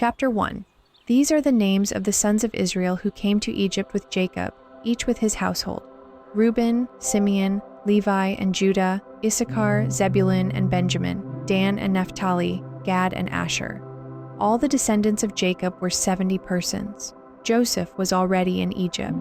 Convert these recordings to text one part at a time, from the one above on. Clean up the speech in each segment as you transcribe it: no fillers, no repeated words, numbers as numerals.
Chapter 1. These are the names of the sons of Israel who came to Egypt with Jacob, each with his household: Reuben, Simeon, Levi, and Judah, Issachar, Zebulun, and Benjamin, Dan and Naphtali, Gad and Asher. All the descendants of Jacob were 70 persons. Joseph was already in Egypt.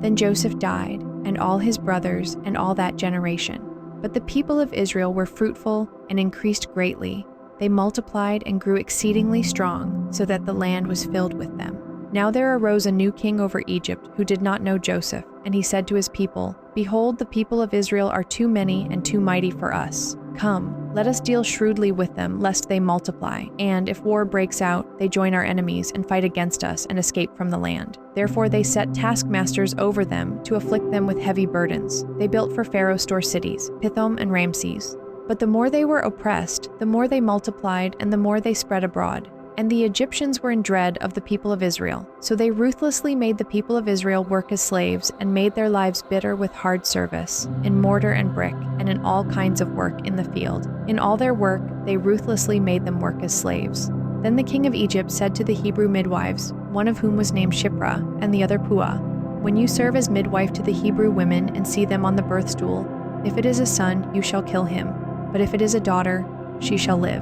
Then Joseph died, and all his brothers, and all that generation. But the people of Israel were fruitful and increased greatly. They multiplied and grew exceedingly strong, so that the land was filled with them. Now there arose a new king over Egypt who did not know Joseph, and he said to his people, "Behold, the people of Israel are too many and too mighty for us. Come, let us deal shrewdly with them, lest they multiply, and if war breaks out, they join our enemies and fight against us and escape from the land." Therefore they set taskmasters over them to afflict them with heavy burdens. They built for Pharaoh store cities, Pithom and Ramses. But the more they were oppressed, the more they multiplied and the more they spread abroad. And the Egyptians were in dread of the people of Israel. So they ruthlessly made the people of Israel work as slaves and made their lives bitter with hard service, in mortar and brick, and in all kinds of work in the field. In all their work, they ruthlessly made them work as slaves. Then the king of Egypt said to the Hebrew midwives, one of whom was named Shiphrah, and the other Puah, "When you serve as midwife to the Hebrew women and see them on the birth stool, if it is a son, you shall kill him, but if it is a daughter, she shall live."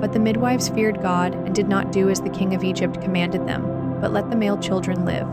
But the midwives feared God and did not do as the king of Egypt commanded them, but let the male children live.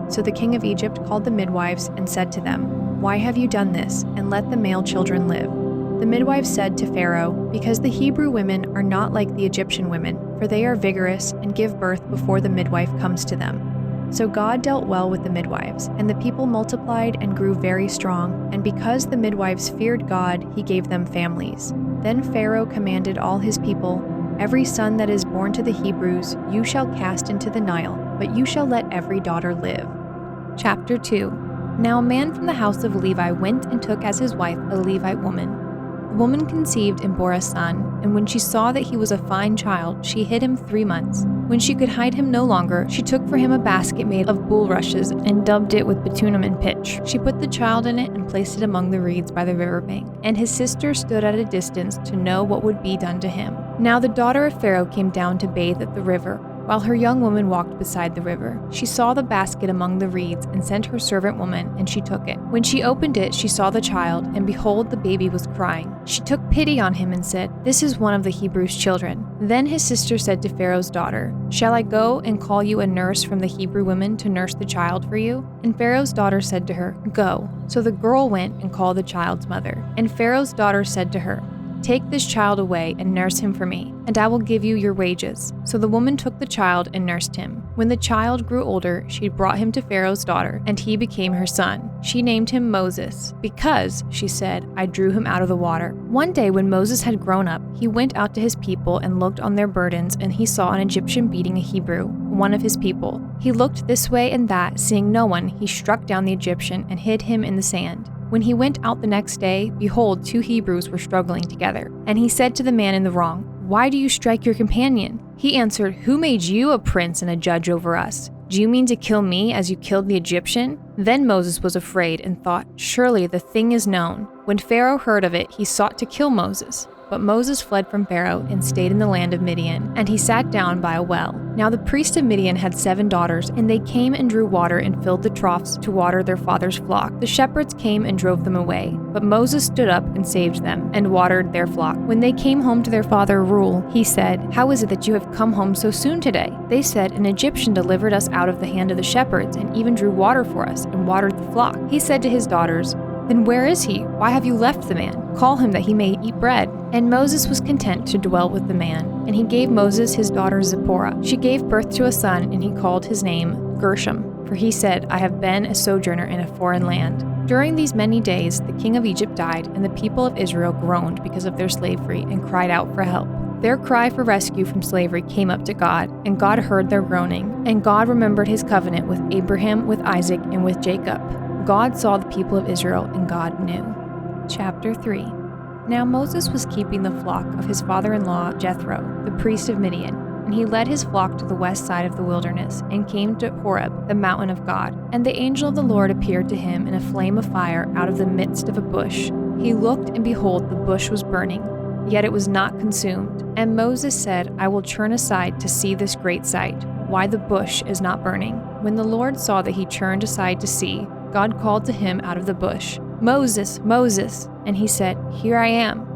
So the king of Egypt called the midwives and said to them, "Why have you done this, and let the male children live?" The midwives said to Pharaoh, "Because the Hebrew women are not like the Egyptian women, for they are vigorous and give birth before the midwife comes to them." So God dealt well with the midwives, and the people multiplied and grew very strong, and because the midwives feared God, he gave them families. Then Pharaoh commanded all his people, "Every son that is born to the Hebrews you shall cast into the Nile, but you shall let every daughter live." Chapter 2. Now a man from the house of Levi went and took as his wife a Levite woman. The woman conceived and bore a son, and when she saw that he was a fine child, she hid him 3 months. When she could hide him no longer, she took for him a basket made of bulrushes and daubed it with bitumen and pitch. She put the child in it and placed it among the reeds by the river bank. And his sister stood at a distance to know what would be done to him. Now the daughter of Pharaoh came down to bathe at the river, while her young woman walked beside the river. She saw the basket among the reeds and sent her servant woman, and she took it. When she opened it, she saw the child, and behold, the baby was crying. She took pity on him and said, "This is one of the Hebrews' children." Then his sister said to Pharaoh's daughter, "Shall I go and call you a nurse from the Hebrew women to nurse the child for you?" And Pharaoh's daughter said to her, "Go." So the girl went and called the child's mother. And Pharaoh's daughter said to her, "Take this child away and nurse him for me, and I will give you your wages." So the woman took the child and nursed him. When the child grew older, she brought him to Pharaoh's daughter, and he became her son. She named him Moses, because, she said, "I drew him out of the water." One day when Moses had grown up, he went out to his people and looked on their burdens, and he saw an Egyptian beating a Hebrew, one of his people. He looked this way and that, seeing no one, he struck down the Egyptian and hid him in the sand. When he went out the next day, behold, 2 Hebrews were struggling together. And he said to the man in the wrong, "Why do you strike your companion?" He answered, "Who made you a prince and a judge over us? Do you mean to kill me as you killed the Egyptian?" Then Moses was afraid and thought, "Surely the thing is known." When Pharaoh heard of it, he sought to kill Moses. But Moses fled from Pharaoh and stayed in the land of Midian, and he sat down by a well. Now the priest of Midian had 7 daughters, and they came and drew water and filled the troughs to water their father's flock. The shepherds came and drove them away, but Moses stood up and saved them, and watered their flock. When they came home to their father Reuel, he said, "How is it that you have come home so soon today?" They said, "An Egyptian delivered us out of the hand of the shepherds, and even drew water for us, and watered the flock." He said to his daughters, "Then where is he? Why have you left the man? Call him that he may eat bread." And Moses was content to dwell with the man. And he gave Moses his daughter Zipporah. She gave birth to a son, and he called his name Gershom. For he said, "I have been a sojourner in a foreign land." During these many days, the king of Egypt died, and the people of Israel groaned because of their slavery and cried out for help. Their cry for rescue from slavery came up to God, and God heard their groaning. And God remembered his covenant with Abraham, with Isaac, and with Jacob. God saw the people of Israel, and God knew. Chapter 3. Now Moses was keeping the flock of his father-in-law Jethro, the priest of Midian, and he led his flock to the west side of the wilderness, and came to Horeb, the mountain of God. And the angel of the Lord appeared to him in a flame of fire out of the midst of a bush. He looked, and behold, the bush was burning. yet it was not consumed. And Moses said, I will turn aside to see this great sight, why the bush is not burning. When the Lord saw that he turned aside to see, God called to him out of the bush, Moses, Moses. And he said, Here I am.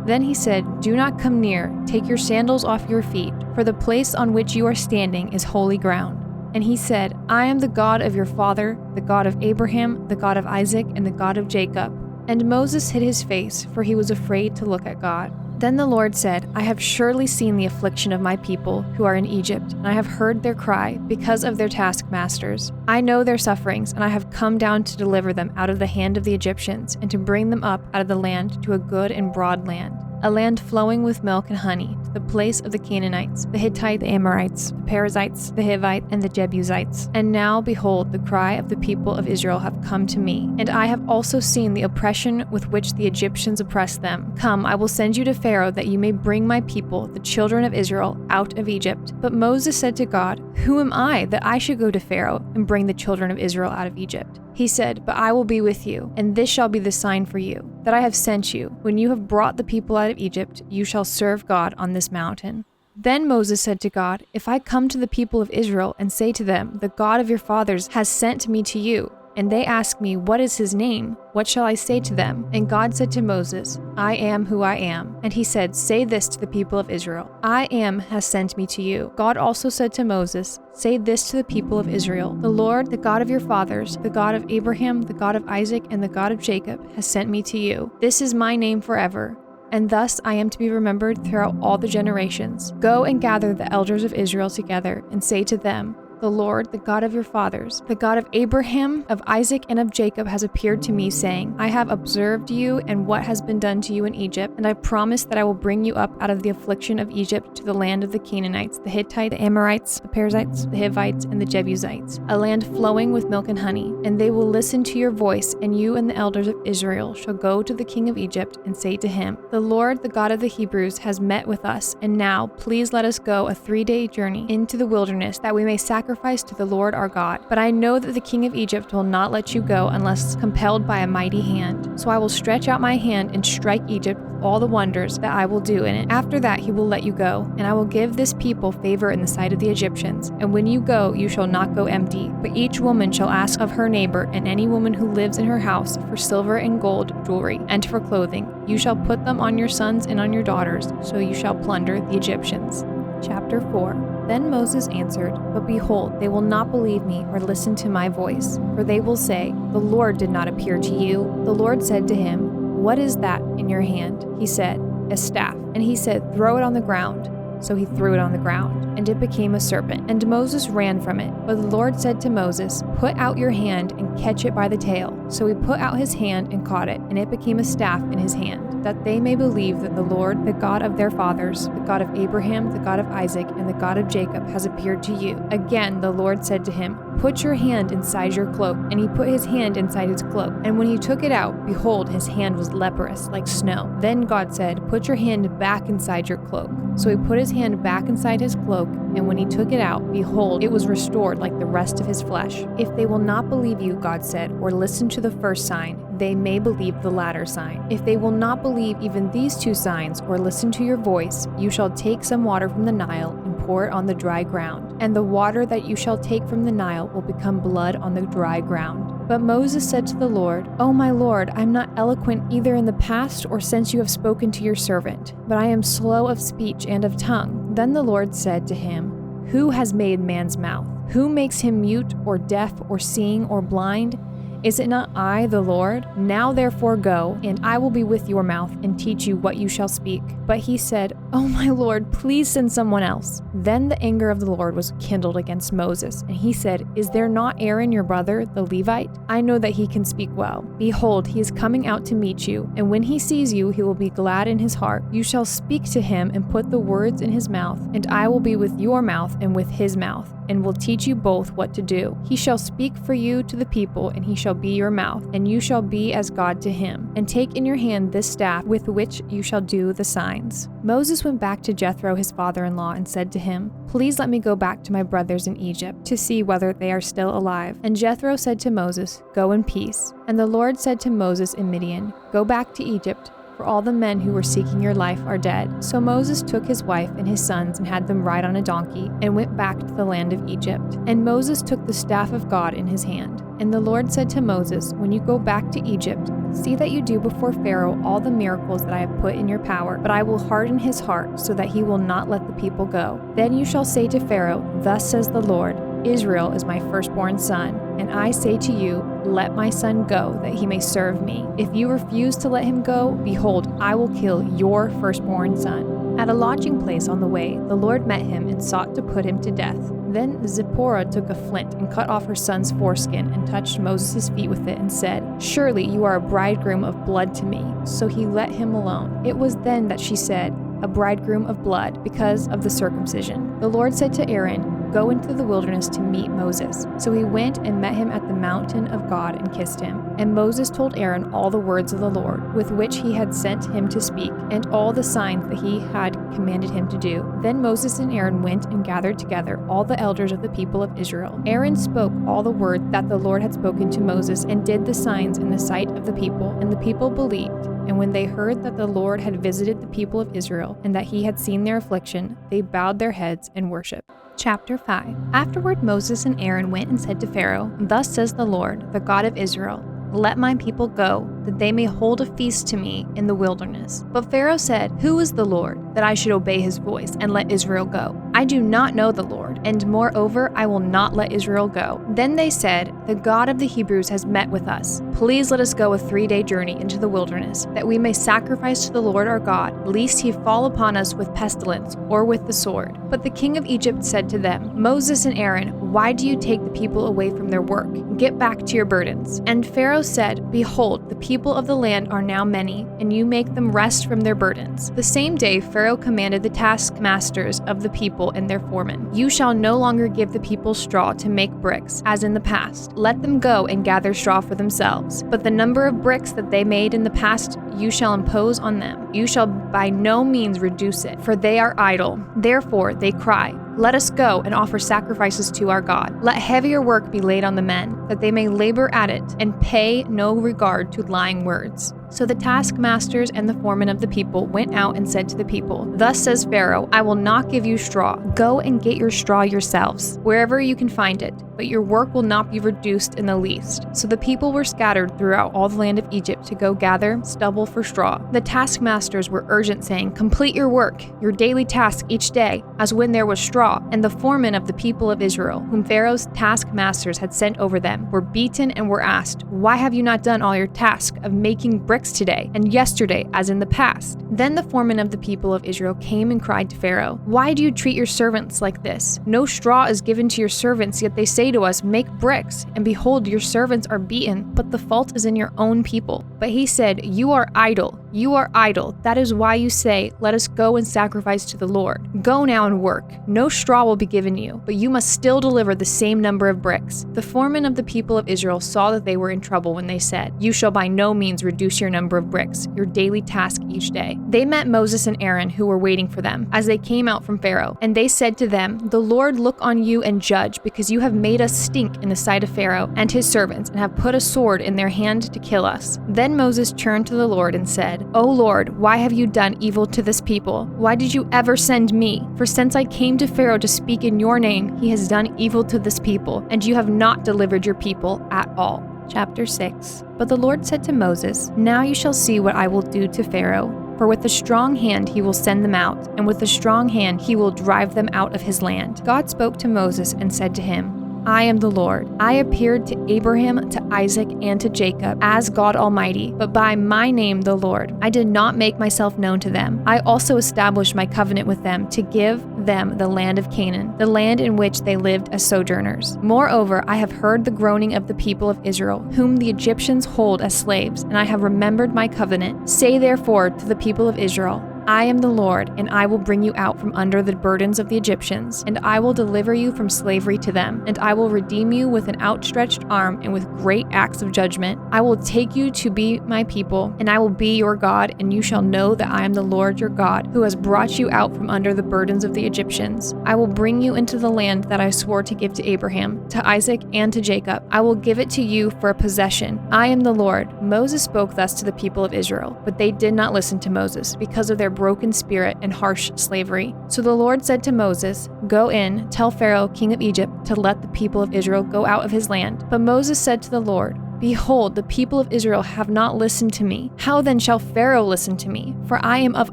Then he said, Do not come near, take your sandals off your feet, for the place on which you are standing is holy ground. And he said, I am the God of your father, the God of Abraham, the God of Isaac, and the God of Jacob. And Moses hid his face, for he was afraid to look at God. Then the Lord said, I have surely seen the affliction of my people who are in Egypt, and I have heard their cry because of their taskmasters. I know their sufferings, and I have come down to deliver them out of the hand of the Egyptians, and to bring them up out of the land to a good and broad land, a land flowing with milk and honey, to the place of the Canaanites, the Hittites, the Amorites, the Perizzites, the Hivites, and the Jebusites. And now, behold, the cry of the people of Israel have come to me, and I have also seen the oppression with which the Egyptians oppress them. Come, I will send you to Pharaoh, that you may bring my people, the children of Israel, out of Egypt. But Moses said to God, Who am I, that I should go to Pharaoh and bring the children of Israel out of Egypt? He said, But I will be with you, and this shall be the sign for you, that I have sent you. When you have brought the people out of Egypt, you shall serve God on this mountain. Then Moses said to God, If I come to the people of Israel and say to them, The God of your fathers has sent me to you, and they ask me, What is his name? What shall I say to them? And God said to Moses, I am who I am. And he said, Say this to the people of Israel, I am has sent me to you. God also said to Moses, Say this to the people of Israel, The Lord, the God of your fathers, the God of Abraham, the God of Isaac, and the God of Jacob, has sent me to you. This is my name forever. And thus I am to be remembered throughout all the generations. Go and gather the elders of Israel together, and say to them, The Lord, the God of your fathers, the God of Abraham, of Isaac, and of Jacob, has appeared to me, saying, I have observed you and what has been done to you in Egypt, and I promise that I will bring you up out of the affliction of Egypt to the land of the Canaanites, the Hittites, the Amorites, the Perizzites, the Hivites, and the Jebusites, a land flowing with milk and honey. And they will listen to your voice, and you and the elders of Israel shall go to the king of Egypt and say to him, The Lord, the God of the Hebrews, has met with us, and now please let us go a 3-day journey into the wilderness, that we may sacrifice to the Lord our God. But I know that the king of Egypt will not let you go unless compelled by a mighty hand. So I will stretch out my hand and strike Egypt with all the wonders that I will do in it. After that he will let you go, and I will give this people favor in the sight of the Egyptians. And when you go, you shall not go empty, but each woman shall ask of her neighbor and any woman who lives in her house for silver and gold jewelry and for clothing. You shall put them on your sons and on your daughters, so you shall plunder the Egyptians. Chapter 4. Then Moses answered, But behold, they will not believe me or listen to my voice, for they will say, The Lord did not appear to you. The Lord said to him, What is that in your hand? He said, A staff. And he said, Throw it on the ground. So he threw it on the ground, and it became a serpent. And Moses ran from it. But the Lord said to Moses, Put out your hand and catch it by the tail. So he put out his hand and caught it, and it became a staff in his hand, that they may believe that the Lord, the God of their fathers, the God of Abraham, the God of Isaac, and the God of Jacob, has appeared to you. Again the Lord said to him, Put your hand inside your cloak. And he put his hand inside his cloak. And when he took it out, behold, his hand was leprous, like snow. Then God said, Put your hand back inside your cloak. So he put his hand back inside his cloak, and when he took it out, behold, it was restored like the rest of his flesh. If they will not believe you, God said, or listen to the first sign, they may believe the latter sign. If they will not believe even these 2 signs, or listen to your voice, you shall take some water from the Nile and pour it on the dry ground. And the water that you shall take from the Nile will become blood on the dry ground. But Moses said to the Lord, O my Lord, I am not eloquent either in the past or since you have spoken to your servant, but I am slow of speech and of tongue. Then the Lord said to him, Who has made man's mouth? Who makes him mute or deaf or seeing or blind? Is it not I, the Lord? Now therefore go, and I will be with your mouth and teach you what you shall speak. But he said, Oh my Lord, please send someone else. Then the anger of the Lord was kindled against Moses, and he said, Is there not Aaron your brother, the Levite? I know that he can speak well. Behold, he is coming out to meet you, and when he sees you, he will be glad in his heart. You shall speak to him and put the words in his mouth, and I will be with your mouth and with his mouth, and will teach you both what to do. He shall speak for you to the people, and he shall be your mouth, and you shall be as God to him. And take in your hand this staff with which you shall do the signs. Moses went back to Jethro his father-in-law and said to him, Please let me go back to my brothers in Egypt to see whether they are still alive. And Jethro said to Moses, Go in peace. And the Lord said to Moses in Midian, Go back to Egypt, for all the men who were seeking your life are dead." So Moses took his wife and his sons and had them ride on a donkey and went back to the land of Egypt. And Moses took the staff of God in his hand. And the Lord said to Moses, "When you go back to Egypt, see that you do before Pharaoh all the miracles that I have put in your power, but I will harden his heart so that he will not let the people go. Then you shall say to Pharaoh, 'Thus says the Lord, Israel is my firstborn son, and I say to you, let my son go, that he may serve me. If you refuse to let him go, behold, I will kill your firstborn son.'" At a lodging place on the way, the Lord met him and sought to put him to death. Then Zipporah took a flint and cut off her son's foreskin and touched Moses' feet with it and said, "Surely you are a bridegroom of blood to me." So he let him alone. It was then that she said, "A bridegroom of blood," because of the circumcision. The Lord said to Aaron, "Go into the wilderness to meet Moses." So he went and met him at the mountain of God and kissed him. And Moses told Aaron all the words of the Lord, with which he had sent him to speak, and all the signs that he had commanded him to do. Then Moses and Aaron went and gathered together all the elders of the people of Israel. Aaron spoke all the words that the Lord had spoken to Moses and did the signs in the sight of the people, and the people believed. And when they heard that the Lord had visited the people of Israel, and that he had seen their affliction, they bowed their heads and worshipped. Chapter 5. Afterward Moses and Aaron went and said to Pharaoh, "Thus says the Lord, the God of Israel, let my people go, that they may hold a feast to me in the wilderness." But Pharaoh said, "Who is the Lord, that I should obey his voice and let Israel go? I do not know the Lord, and moreover, I will not let Israel go." Then they said, "The God of the Hebrews has met with us. Please let us go a 3-day journey into the wilderness, that we may sacrifice to the Lord our God, lest he fall upon us with pestilence or with the sword." But the king of Egypt said to them, "Moses and Aaron, why do you take the people away from their work? Get back to your burdens." And Pharaoh said, "Behold, the people of the land are now many, and you make them rest from their burdens." The same day Pharaoh commanded the taskmasters of the people and their foremen, "You shall no longer give the people straw to make bricks, as in the past. Let them go and gather straw for themselves. But the number of bricks that they made in the past you shall impose on them. You shall by no means reduce it, for they are idle. Therefore they cry, 'Let us go and offer sacrifices to our God.' Let heavier work be laid on the men, that they may labor at it, and pay no regard to lying words." So the taskmasters and the foremen of the people went out and said to the people, "Thus says Pharaoh, I will not give you straw. Go and get your straw yourselves, wherever you can find it, but your work will not be reduced in the least." So the people were scattered throughout all the land of Egypt to go gather stubble for straw. The taskmasters were urgent, saying, "Complete your work, your daily task each day, as when there was straw." And the foremen of the people of Israel, whom Pharaoh's taskmasters had sent over them, were beaten and were asked, "Why have you not done all your task of making bricks today and yesterday as in the past?" Then the foreman of the people of Israel came and cried to Pharaoh, "Why do you treat your servants like this? No straw is given to your servants, yet they say to us, 'Make bricks,' and behold, your servants are beaten, but the fault is in your own people." But he said, "You are idle. You are idle. That is why you say, 'Let us go and sacrifice to the Lord.' Go now and work. No straw will be given you, but you must still deliver the same number of bricks." The foremen of the people of Israel saw that they were in trouble when they said, "You shall by no means reduce your number of bricks, your daily task each day." They met Moses and Aaron, who were waiting for them, as they came out from Pharaoh. And they said to them, "The Lord look on you and judge, because you have made us stink in the sight of Pharaoh and his servants, and have put a sword in their hand to kill us." Then Moses turned to the Lord and said, "O Lord, why have you done evil to this people? Why did you ever send me? For since I came to Pharaoh to speak in your name, he has done evil to this people, and you have not delivered your people at all." Chapter 6. But the Lord said to Moses, "Now you shall see what I will do to Pharaoh. For with a strong hand he will send them out, and with a strong hand he will drive them out of his land." God spoke to Moses and said to him, "I am the Lord. I appeared to Abraham, to Isaac, and to Jacob as God Almighty, but by my name, the Lord. I did not make myself known to them. I also established my covenant with them to give them the land of Canaan, the land in which they lived as sojourners. Moreover, I have heard the groaning of the people of Israel, whom the Egyptians hold as slaves, and I have remembered my covenant. Say therefore to the people of Israel, I am the Lord, and I will bring you out from under the burdens of the Egyptians, and I will deliver you from slavery to them, and I will redeem you with an outstretched arm and with great acts of judgment. I will take you to be my people, and I will be your God, and you shall know that I am the Lord your God, who has brought you out from under the burdens of the Egyptians. I will bring you into the land that I swore to give to Abraham, to Isaac, and to Jacob. I will give it to you for a possession. I am the Lord. Moses spoke thus to the people of Israel, but they did not listen to Moses because of their broken spirit and harsh slavery. So the Lord said to Moses, "Go in, tell Pharaoh, king of Egypt, to let the people of Israel go out of his land." But Moses said to the Lord, "Behold, the people of Israel have not listened to me. How then shall Pharaoh listen to me? For I am of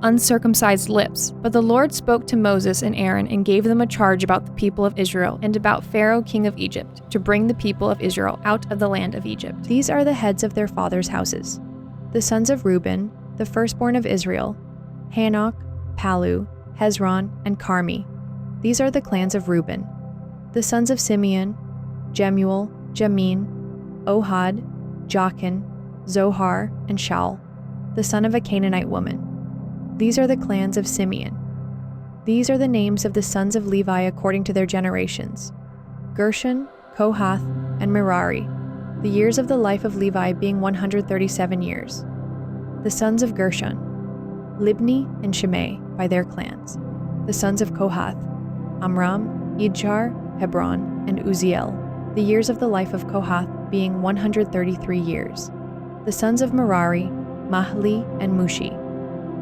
uncircumcised lips." But the Lord spoke to Moses and Aaron and gave them a charge about the people of Israel and about Pharaoh king of Egypt, to bring the people of Israel out of the land of Egypt. These are the heads of their fathers' houses. The sons of Reuben, the firstborn of Israel: Hanok, Palu, Hezron, and Carmi. These are the clans of Reuben. The sons of Simeon: Jemuel, Jamin, Ohad, Jachin, Zohar, and Shaul, the son of a Canaanite woman. These are the clans of Simeon. These are the names of the sons of Levi according to their generations: Gershon, Kohath, and Merari, the years of the life of Levi being 137 years. The sons of Gershon: Libni and Shimei by their clans. The sons of Kohath: Amram, Idjar, Hebron, and Uziel, the years of the life of Kohath being 133 years. The sons of Merari: Mahli and Mushi.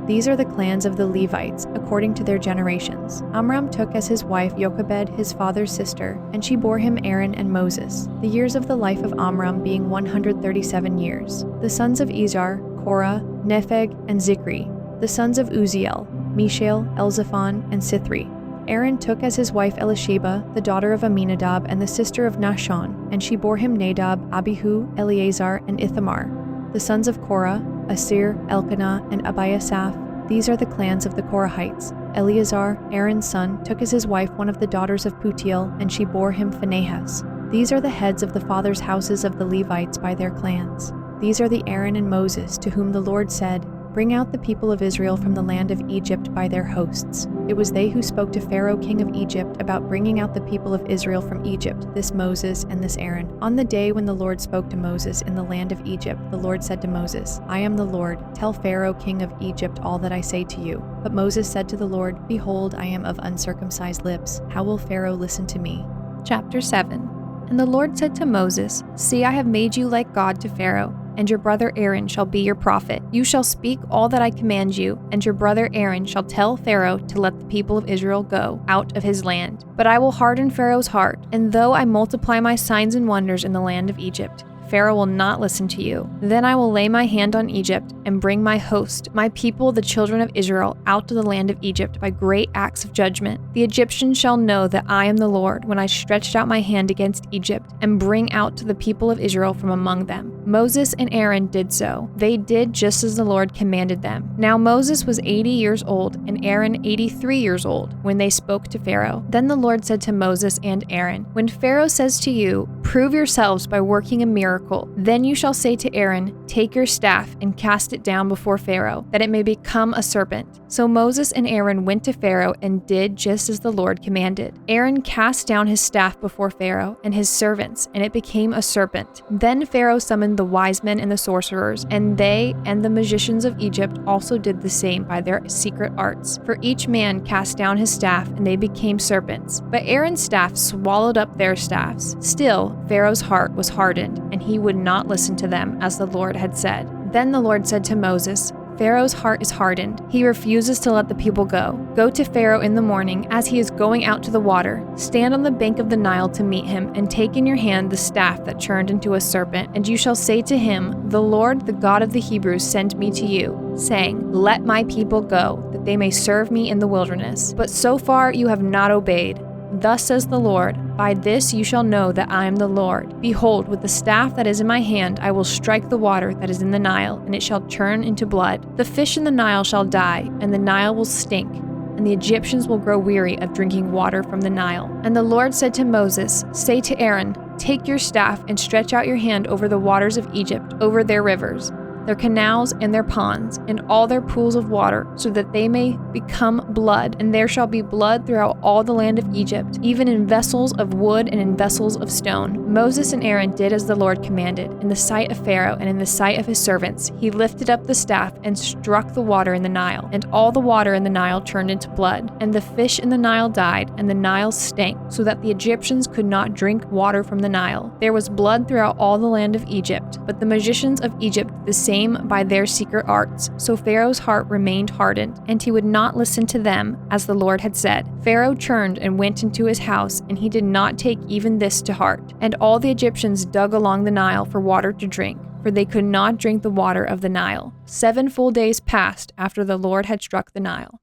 These are the clans of the Levites, according to their generations. Amram took as his wife Jochebed, his father's sister, and she bore him Aaron and Moses, the years of the life of Amram being 137 years. The sons of Izhar: Korah, Nepheg, and Zikri. The sons of Uziel: Mishael, Elzaphan, and Sithri. Aaron took as his wife Elisheba, the daughter of Aminadab and the sister of Nahshon, and she bore him Nadab, Abihu, Eleazar, and Ithamar. The sons of Korah: Asir, Elkanah, and Abiasaph. These are the clans of the Korahites. Eleazar, Aaron's son, took as his wife one of the daughters of Putiel, and she bore him Phinehas. These are the heads of the fathers' houses of the Levites by their clans. These are the Aaron and Moses, to whom the Lord said, "Bring out the people of Israel from the land of Egypt by their hosts." It was they who spoke to Pharaoh king of Egypt about bringing out the people of Israel from Egypt, this Moses and this Aaron. On the day when the Lord spoke to Moses in the land of Egypt, the Lord said to Moses, "I am the Lord. Tell Pharaoh king of Egypt all that I say to you." But Moses said to the Lord, "Behold, I am of uncircumcised lips. How will Pharaoh listen to me?" Chapter 7. And the Lord said to Moses, "See, I have made you like God to Pharaoh, and your brother Aaron shall be your prophet. You shall speak all that I command you, and your brother Aaron shall tell Pharaoh to let the people of Israel go out of his land. But I will harden Pharaoh's heart, and though I multiply my signs and wonders in the land of Egypt, Pharaoh will not listen to you. Then I will lay my hand on Egypt and bring my host, my people, the children of Israel, out of the land of Egypt by great acts of judgment. The Egyptians shall know that I am the Lord when I stretched out my hand against Egypt and bring out the people of Israel from among them." Moses and Aaron did so. They did just as the Lord commanded them. Now Moses was 80 years old and Aaron 83 years old when they spoke to Pharaoh. Then the Lord said to Moses and Aaron, "When Pharaoh says to you, 'Prove yourselves by working a miracle,' then you shall say to Aaron, 'Take your staff and cast it down before Pharaoh, that it may become a serpent.'" So Moses and Aaron went to Pharaoh and did just as the Lord commanded. Aaron cast down his staff before Pharaoh and his servants, and it became a serpent. Then Pharaoh summoned the wise men and the sorcerers, and they and the magicians of Egypt also did the same by their secret arts. For each man cast down his staff, and they became serpents. But Aaron's staff swallowed up their staffs. Still, Pharaoh's heart was hardened, and he would not listen to them, as the Lord had said. Then the Lord said to Moses, "Pharaoh's heart is hardened. He refuses to let the people go. Go to Pharaoh in the morning as he is going out to the water. Stand on the bank of the Nile to meet him, and take in your hand the staff that turned into a serpent. And you shall say to him, 'The Lord, the God of the Hebrews, sent me to you, saying, Let my people go, that they may serve me in the wilderness. But so far you have not obeyed. Thus says the Lord, by this you shall know that I am the Lord. Behold, with the staff that is in my hand I will strike the water that is in the Nile, and it shall turn into blood. The fish in the Nile shall die, and the Nile will stink, and the Egyptians will grow weary of drinking water from the Nile." And the Lord said to Moses, "Say to Aaron, Take your staff and stretch out your hand over the waters of Egypt, over their rivers." their canals and their ponds, and all their pools of water, so that they may become blood, and there shall be blood throughout all the land of Egypt, even in vessels of wood and in vessels of stone. Moses and Aaron did as the Lord commanded. In the sight of Pharaoh and in the sight of his servants, he lifted up the staff and struck the water in the Nile, and all the water in the Nile turned into blood. And the fish in the Nile died, and the Nile stank, so that the Egyptians could not drink water from the Nile. There was blood throughout all the land of Egypt, but the magicians of Egypt did the same by their secret arts. So Pharaoh's heart remained hardened, and he would not listen to them, as the Lord had said. Pharaoh turned and went into his house, and he did not take even this to heart. And all the Egyptians dug along the Nile for water to drink, for they could not drink the water of the Nile. 7 full days passed after the Lord had struck the Nile.